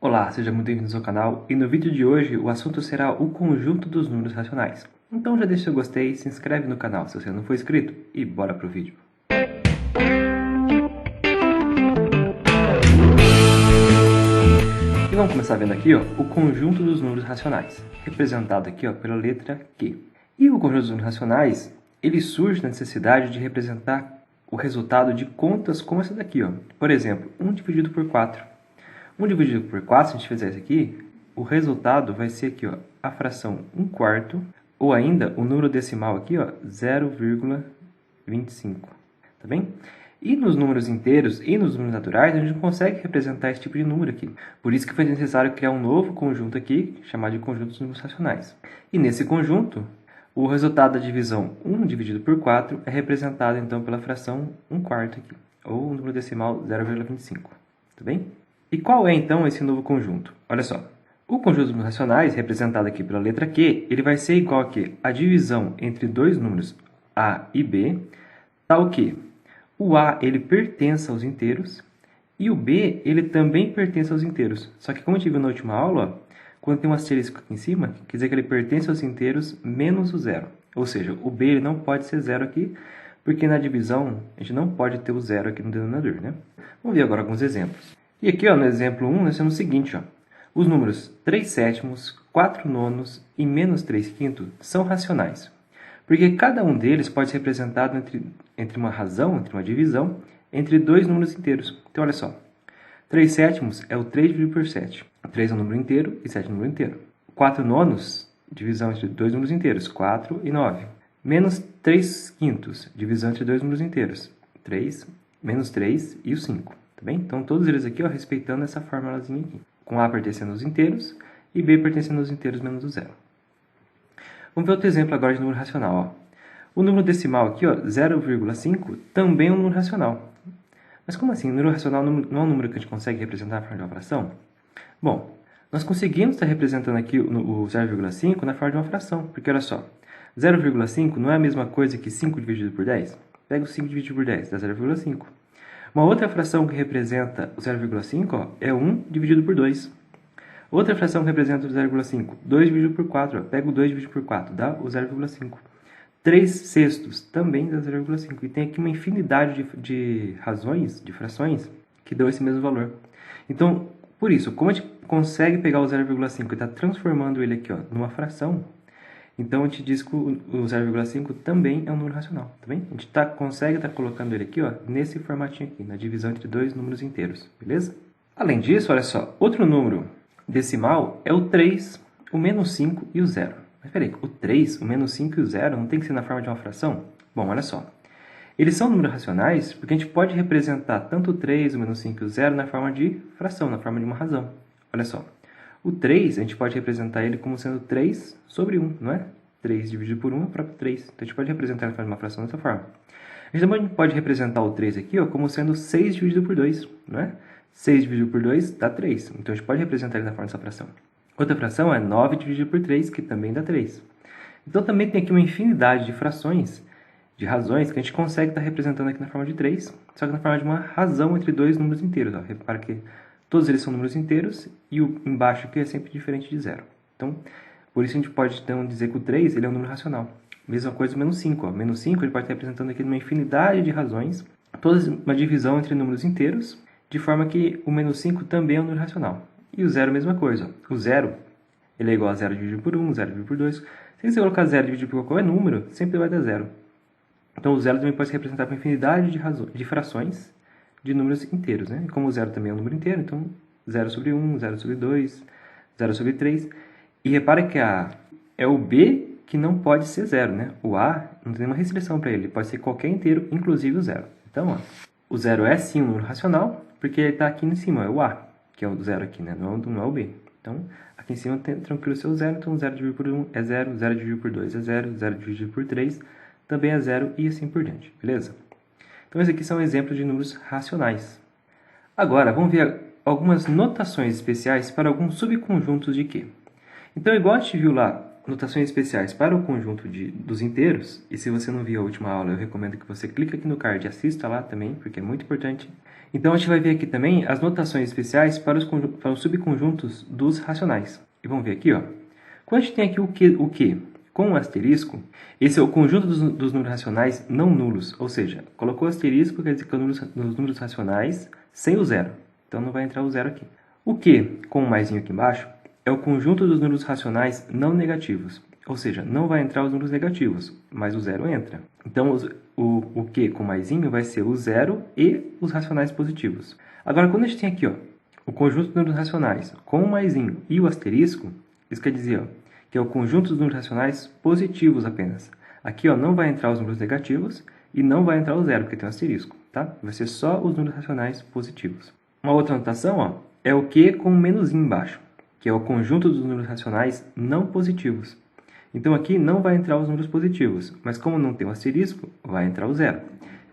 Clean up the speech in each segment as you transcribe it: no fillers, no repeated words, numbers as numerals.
Olá, seja muito bem-vindo ao canal e no vídeo de hoje o assunto será o conjunto dos números racionais. Então já deixa seu gostei, se inscreve no canal se você não for inscrito e bora pro vídeo. E vamos começar vendo aqui o conjunto dos números racionais, representado aqui pela letra Q. E o conjunto dos números racionais, ele surge na necessidade de representar o resultado de contas como essa daqui. Por exemplo, 1 dividido por 4. 1 dividido por 4, se a gente fizer isso aqui, o resultado vai ser aqui, a fração 1/4, ou ainda o número decimal aqui, 0,25, tá bem? E nos números inteiros e nos números naturais, a gente não consegue representar esse tipo de número aqui. Por isso que foi necessário criar um novo conjunto aqui, chamado de conjunto dos números racionais. E nesse conjunto, o resultado da divisão 1 dividido por 4 é representado, então, pela fração 1/4 aqui, ou o número decimal 0,25, tá bem? E qual é, então, esse novo conjunto? Olha só, o conjunto dos números racionais, representado aqui pela letra Q, ele vai ser igual aqui a divisão entre dois números A e B, tal que o A ele pertence aos inteiros e o B ele também pertence aos inteiros. Só que como a gente viu na última aula, quando tem um asterisco aqui em cima, quer dizer que ele pertence aos inteiros menos o zero. Ou seja, o B ele não pode ser zero aqui, porque na divisão a gente não pode ter o zero aqui no denominador, né? Vamos ver agora alguns exemplos. E aqui, no exemplo 1, nós temos o seguinte, os números 3/7, 4/9 e menos 3/5 são racionais, porque cada um deles pode ser representado entre uma razão, entre uma divisão, entre dois números inteiros. Então, olha só, 3/7 é o 3 dividido por 7. 3 é um número inteiro e 7 é um número inteiro. 4/9, divisão entre dois números inteiros, 4 e 9. Menos 3/5, divisão entre dois números inteiros, 3, menos 3 e o 5. Tá bem? Então, todos eles aqui, respeitando essa formulazinha aqui. Com A pertencendo aos inteiros e B pertencendo aos inteiros menos o zero. Vamos ver outro exemplo agora de número racional. O número decimal aqui, 0,5, também é um número racional. Mas como assim? O número racional não é um número que a gente consegue representar na forma de uma fração? Bom, nós conseguimos estar representando aqui o 0,5 na forma de uma fração. Porque, olha só, 0,5 não é a mesma coisa que 5 dividido por 10? Pega o 5 dividido por 10, dá 0,5. Uma outra fração que representa o 0,5 é 1 dividido por 2. Outra fração que representa o 0,5, 2 dividido por 4. Pega o 2 dividido por 4, dá o 0,5. 3/6 também dá 0,5. E tem aqui uma infinidade de razões, de frações, que dão esse mesmo valor. Então, por isso, como a gente consegue pegar o 0,5 e está transformando ele aqui numa fração, então a gente diz que o 0,5 também é um número racional, tá bem? A gente consegue estar colocando ele aqui, nesse formatinho aqui, na divisão entre dois números inteiros, beleza? Além disso, olha só, outro número decimal é o 3, o menos 5 e o 0. Mas peraí, o 3, o menos 5 e o 0 não tem que ser na forma de uma fração? Bom, olha só. Eles são números racionais porque a gente pode representar tanto o 3, o menos 5 e o 0 na forma de fração, na forma de uma razão. Olha só. O 3, a gente pode representar ele como sendo 3 sobre 1, não é? 3 dividido por 1 é o próprio 3. Então, a gente pode representar ele de uma fração dessa forma. A gente também pode representar o 3 aqui como sendo 6 dividido por 2, não é? 6 dividido por 2 dá 3. Então, a gente pode representar ele na forma dessa fração. Outra fração é 9 dividido por 3, que também dá 3. Então, também tem aqui uma infinidade de frações, de razões, que a gente consegue estar representando aqui na forma de 3, só que na forma de uma razão entre dois números inteiros. Repara que todos eles são números inteiros e o embaixo aqui é sempre diferente de zero. Então, por isso a gente pode então dizer que o 3 ele é um número racional. Mesma coisa o menos 5. Menos 5 ele pode estar representando aqui uma infinidade de razões, todas uma divisão entre números inteiros, de forma que o menos 5 também é um número racional. E o zero, mesma coisa. O zero ele é igual a 0 dividido por 1, 0 dividido por 2. Se você colocar 0 dividido por qualquer número, sempre vai dar 0. Então, o zero também pode se representar por infinidade de frações de números inteiros, né? E como o zero também é um número inteiro, então 0 sobre 1, 0 sobre 2, 0 sobre 3. E repara que é o B que não pode ser zero, né? O A não tem nenhuma restrição para ele pode ser qualquer inteiro, inclusive o zero. Então, o zero é sim um número racional, porque ele está aqui em cima, é o A, que é o zero aqui, né? Não é o B. Então, aqui em cima tem tranquilo o seu zero, então 0 dividido por 1 é 0, 0 dividido por 2 é 0, 0 dividido por 3 também é 0 e assim por diante, beleza? Então, esses aqui são exemplos de números racionais. Agora, vamos ver algumas notações especiais para alguns subconjuntos de Q. Então, igual a gente viu lá notações especiais para o conjunto dos inteiros, e se você não viu a última aula, eu recomendo que você clique aqui no card e assista lá também, porque é muito importante. Então a gente vai ver aqui também as notações especiais para os subconjuntos dos racionais. E vamos ver aqui, ó. Quando a gente tem aqui o que com um asterisco, esse é o conjunto dos números racionais não nulos, ou seja, colocou asterisco, quer dizer que é os números racionais sem o zero. Então não vai entrar o zero aqui. O que com um maisinho aqui embaixo é o conjunto dos números racionais não negativos, ou seja, não vai entrar os números negativos, mas o zero entra. Então o que com maisinho vai ser o zero e os racionais positivos. Agora quando a gente tem aqui, ó, o conjunto dos números racionais com o maisinho e o asterisco, isso quer dizer, ó, que é o conjunto dos números racionais positivos apenas. Aqui, ó, não vai entrar os números negativos e não vai entrar o zero, porque tem um asterisco, tá? Vai ser só os números racionais positivos. Uma outra notação, ó, é o que com um menuzinho embaixo, que é o conjunto dos números racionais não positivos. Então aqui não vai entrar os números positivos, mas como não tem um asterisco, vai entrar o zero.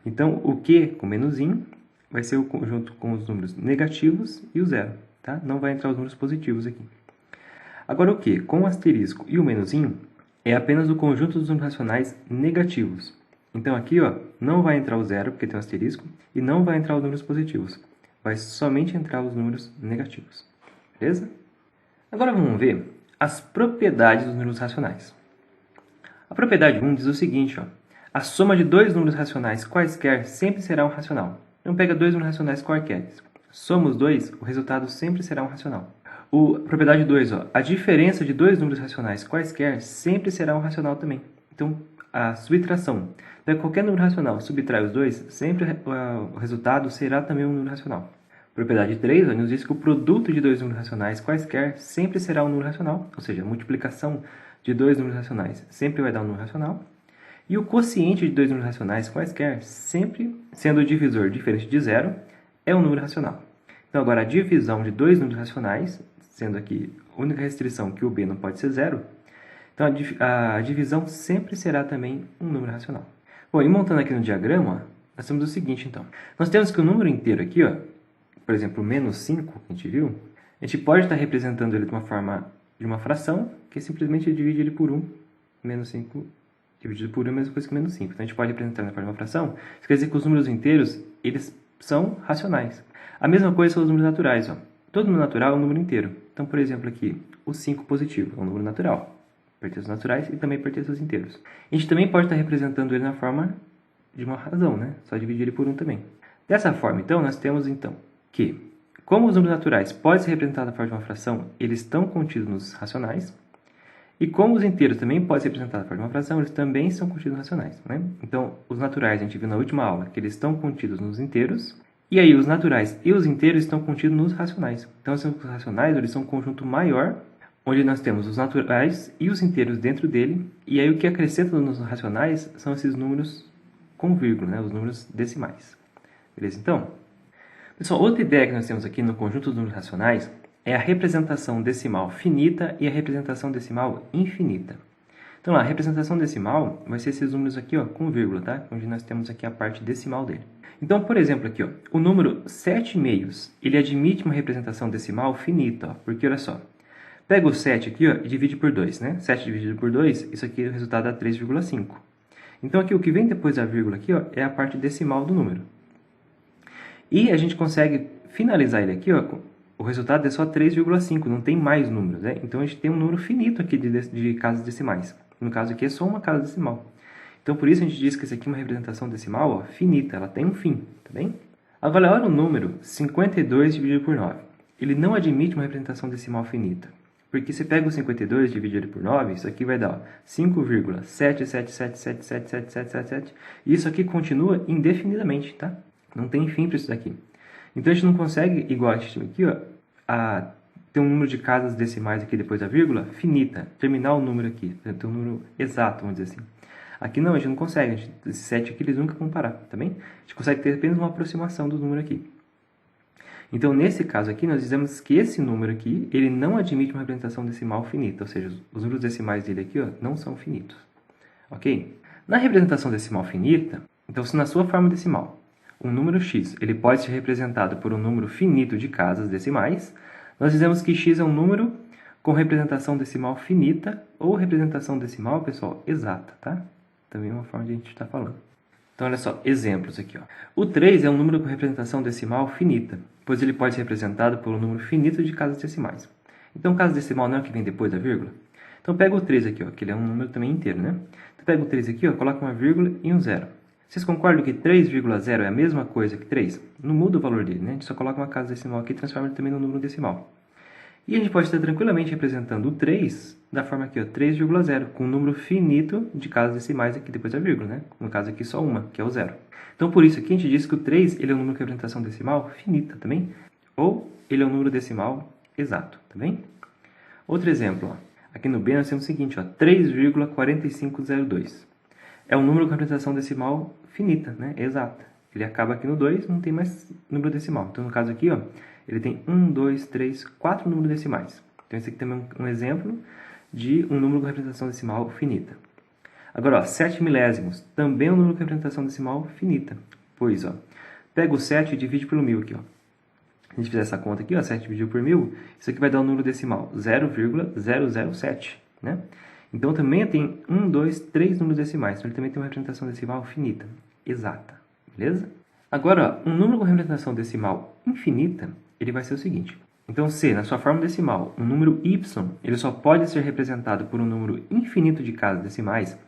Então o que com menuzinho vai ser o conjunto com os números negativos e o zero, tá? Não vai entrar os números positivos aqui. Agora o que com o asterisco e o menuzinho é apenas o conjunto dos números racionais negativos. Então aqui, ó, não vai entrar o zero, porque tem um asterisco, e não vai entrar os números positivos. Vai somente entrar os números negativos. Beleza? Agora vamos ver as propriedades dos números racionais. A propriedade 1 diz o seguinte, ó, a soma de dois números racionais quaisquer sempre será um racional. Então pega dois números racionais quaisquer. Soma os dois, o resultado sempre será um racional. Propriedade 2, ó, a diferença de dois números racionais quaisquer sempre será um racional também. Então, a subtração. Pega qualquer número racional, subtrai os dois, sempre o resultado será também um número racional. Propriedade 3, ó, nos diz que o produto de dois números racionais quaisquer sempre será um número racional, ou seja, a multiplicação de dois números racionais sempre vai dar um número racional. E o quociente de dois números racionais quaisquer, sempre sendo o divisor diferente de zero, é um número racional. Então, agora, a divisão de dois números racionais, sendo aqui a única restrição que o b não pode ser zero, então a divisão sempre será também um número racional. Bom, e montando aqui no diagrama, ó, nós temos o seguinte, então. Nós temos que o número inteiro aqui, ó, por exemplo, menos 5, que a gente viu, a gente pode estar representando ele de uma forma de uma fração, que é simplesmente divide ele por 1. Menos 5 dividido por 1 é a mesma coisa que menos 5. Então, a gente pode representar na forma de uma fração. Isso quer dizer que os números inteiros, eles são racionais. A mesma coisa são os números naturais, ó. Todo número natural é um número inteiro. Então, por exemplo, aqui, o 5 positivo é um número natural. Pertence aos naturais e também pertence aos inteiros. A gente também pode estar representando ele na forma de uma razão, né? Só dividir ele por 1 também. Dessa forma, então, nós temos, então, que, como os números naturais podem ser representados na forma de uma fração, eles estão contidos nos racionais. E como os inteiros também podem ser representados na forma de uma fração, eles também são contidos nos racionais, né? Então, os naturais, a gente viu na última aula, que eles estão contidos nos inteiros. E aí, os naturais e os inteiros estão contidos nos racionais. Então, os racionais, eles são um conjunto maior, onde nós temos os naturais e os inteiros dentro dele. E aí, o que acrescenta nos racionais são esses números com vírgula, né? Os números decimais. Beleza, então? Pessoal, outra ideia que nós temos aqui no conjunto dos números racionais é a representação decimal finita e a representação decimal infinita. Então, a representação decimal vai ser esses números aqui, ó, com vírgula, tá? Onde nós temos aqui a parte decimal dele. Então, por exemplo, aqui, ó, o número 7/2, ele admite uma representação decimal finita, ó, porque, olha só, pega o 7 aqui, ó, e divide por 2, né? 7 dividido por 2, isso aqui o resultado dá 3,5. Então, aqui o que vem depois da vírgula aqui, ó, é a parte decimal do número. E a gente consegue finalizar ele aqui, ó, o resultado é só 3,5, não tem mais números, né? Então, a gente tem um número finito aqui de casas decimais. No caso aqui é só uma casa decimal. Então, por isso a gente diz que isso aqui é uma representação decimal, ó, finita, ela tem um fim, tá bem? Agora, olha o número 52 dividido por 9. Ele não admite uma representação decimal finita. Porque se pega o 52 dividido por 9, isso aqui vai dar 5,777777777. E isso aqui continua indefinidamente, tá? Não tem fim para isso daqui. Então, a gente não consegue, igual a gente tem aqui, ó, ter um número de casas decimais aqui depois da vírgula finita, terminar o número aqui, ter um número exato, vamos dizer assim. Aqui não, a gente não consegue, esses 7 aqui eles nunca vão parar, tá bem? A gente consegue ter apenas uma aproximação do número aqui. Então, nesse caso aqui, nós dizemos que esse número aqui, ele não admite uma representação decimal finita, ou seja, os números decimais dele aqui, ó, não são finitos, ok? Na representação decimal finita, então, se na sua forma decimal, um número x ele pode ser representado por um número finito de casas decimais, nós dizemos que x é um número com representação decimal finita ou representação decimal, pessoal, exata, tá? Também é uma forma de a gente estar falando. Então, olha só, exemplos aqui, ó. O 3 é um número com representação decimal finita, pois ele pode ser representado por um número finito de casas decimais. Então, casa decimal não é o que vem depois da vírgula? Então, pega o 3 aqui, ó, que ele é um número também inteiro, né? Então, pega o 3 aqui, ó, coloca uma vírgula e um zero. Vocês concordam que 3,0 é a mesma coisa que 3? Não muda o valor dele, né? A gente só coloca uma casa decimal aqui e transforma ele também no número decimal. E a gente pode estar tranquilamente representando o 3 da forma aqui, ó, 3,0, com um número finito de casas decimais aqui depois da vírgula, né? No caso aqui só uma, que é o zero. Então, por isso aqui a gente diz que o 3 ele é um número com representação decimal finita também, ou ele é um número decimal exato, tá bem? Outro exemplo, ó. Aqui no B nós temos o seguinte, ó, 3,4502. É um número com representação decimal finita, né? Exata. Ele acaba aqui no 2, não tem mais número decimal. Então, no caso aqui, ó, ele tem 1, 2, 3, 4 números decimais. Então, esse aqui também é um exemplo de um número com representação decimal finita. Agora, ó, 7 milésimos também é um número com representação decimal finita. Pois, ó, pega o 7 e divide pelo 1000 aqui, ó. Se a gente fizer essa conta aqui, ó, 7 dividido por 1000, isso aqui vai dar um número decimal 0,007, né? Então, também tem 1, 2, 3 números decimais. Então, ele também tem uma representação decimal finita, exata, beleza? Agora, ó, um número com representação decimal infinita, ele vai ser o seguinte. Então, se na sua forma decimal, um número y, ele só pode ser representado por um número infinito de casas decimais,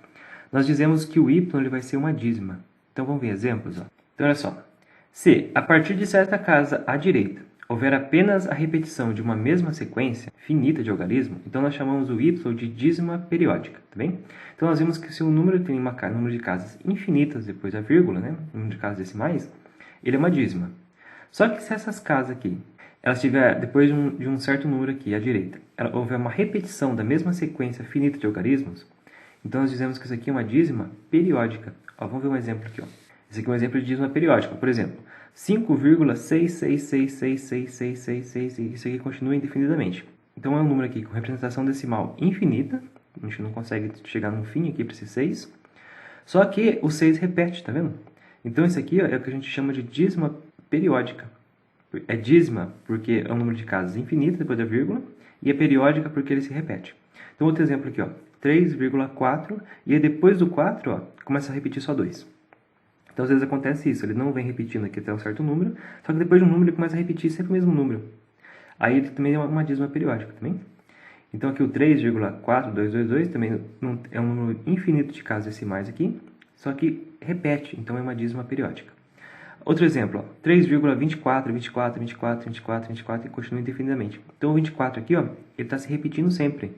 nós dizemos que o y ele vai ser uma dízima. Então, vamos ver exemplos, ó. Então, olha só. Se, a partir de certa casa à direita, houver apenas a repetição de uma mesma sequência finita de algarismo, então nós chamamos o y de dízima periódica, tá bem? Então nós vimos que se um número tem um número de casas infinitas depois da vírgula, né, um número de casas decimais, ele é uma dízima. Só que se essas casas aqui, elas tiver depois de um certo número aqui à direita, houver uma repetição da mesma sequência finita de algarismos, então nós dizemos que isso aqui é uma dízima periódica. Ó, vamos ver um exemplo aqui, ó. Esse aqui é um exemplo de dízima periódica. Por exemplo, 5,666666666, isso aqui continua indefinidamente. Então, é um número aqui com representação decimal infinita. A gente não consegue chegar num fim aqui para esse 6. Só que o 6 repete, tá vendo? Então, esse aqui, ó, é o que a gente chama de dízima periódica. É dízima porque é um número de casas infinita depois da vírgula. E é periódica porque ele se repete. Então, outro exemplo aqui, ó, 3,4. E aí, depois do 4, ó, começa a repetir só 2. Então, às vezes acontece isso, ele não vem repetindo aqui até um certo número, só que depois de um número ele começa a repetir sempre o mesmo número. Aí ele também é uma dízima periódica, também. Então, aqui o 3,4222 também é um número infinito de casas decimais aqui, só que repete, então é uma dízima periódica. Outro exemplo, 3,24 e continua indefinidamente. Então, o 24 aqui, ó, ele está se repetindo sempre.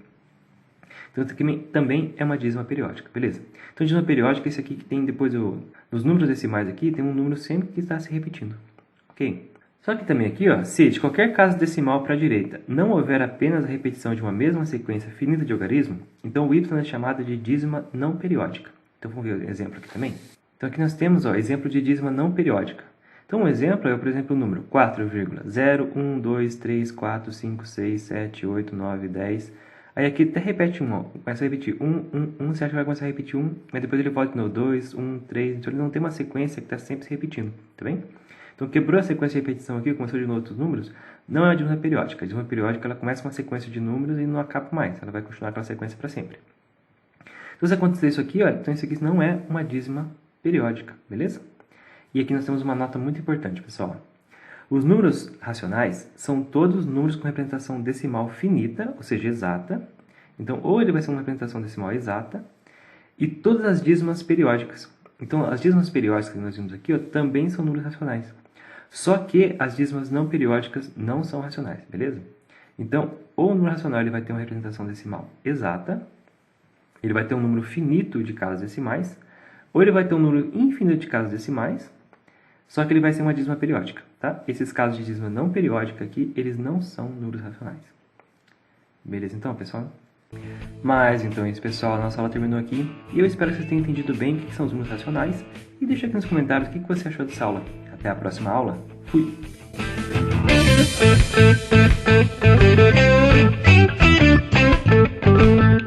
Então, isso aqui também é uma dízima periódica, beleza? Então, dízima periódica é esse aqui que tem depois nos números decimais aqui, tem um número sempre que está se repetindo, ok? Só que também aqui, ó, se de qualquer casa decimal para a direita não houver apenas a repetição de uma mesma sequência finita de algarismo, então o y é chamado de dízima não periódica. Então, vamos ver o exemplo aqui também. Então, aqui nós temos, ó, exemplo de dízima não periódica. Então, um exemplo é, por exemplo, o número 4,0, 1, 2, 3, 4, 5, 6, 7, 8, 9, 10... Aí aqui até repete um, ó, começa a repetir 1, você acha que vai começar a repetir 1, mas depois ele volta no 2, 1, 3, então ele não tem uma sequência que está sempre se repetindo, tá bem? Então quebrou a sequência de repetição aqui, começou de novo outros números, não é uma dízima periódica. A dízima periódica ela começa uma sequência de números e não acaba mais, ela vai continuar aquela sequência para sempre. Então se acontecer isso aqui, ó, então isso aqui não é uma dízima periódica, beleza? E aqui nós temos uma nota muito importante, pessoal. Os números racionais são todos números com representação decimal finita, ou seja, exata. Então, ou ele vai ser uma representação decimal exata, e todas as dízimas periódicas. Então, as dízimas periódicas que nós vimos aqui, ó, também são números racionais. Só que as dízimas não periódicas não são racionais, beleza? Então, ou o número racional ele vai ter uma representação decimal exata, ele vai ter um número finito de casas decimais, ou ele vai ter um número infinito de casas decimais, só que ele vai ser uma dízima periódica, tá? Esses casos de dízima não periódica aqui, eles não são números racionais. Beleza então, pessoal? Mas então é isso, pessoal. A nossa aula terminou aqui. E eu espero que vocês tenham entendido bem o que são os números racionais. E deixa aqui nos comentários o que você achou dessa aula. Até a próxima aula. Fui!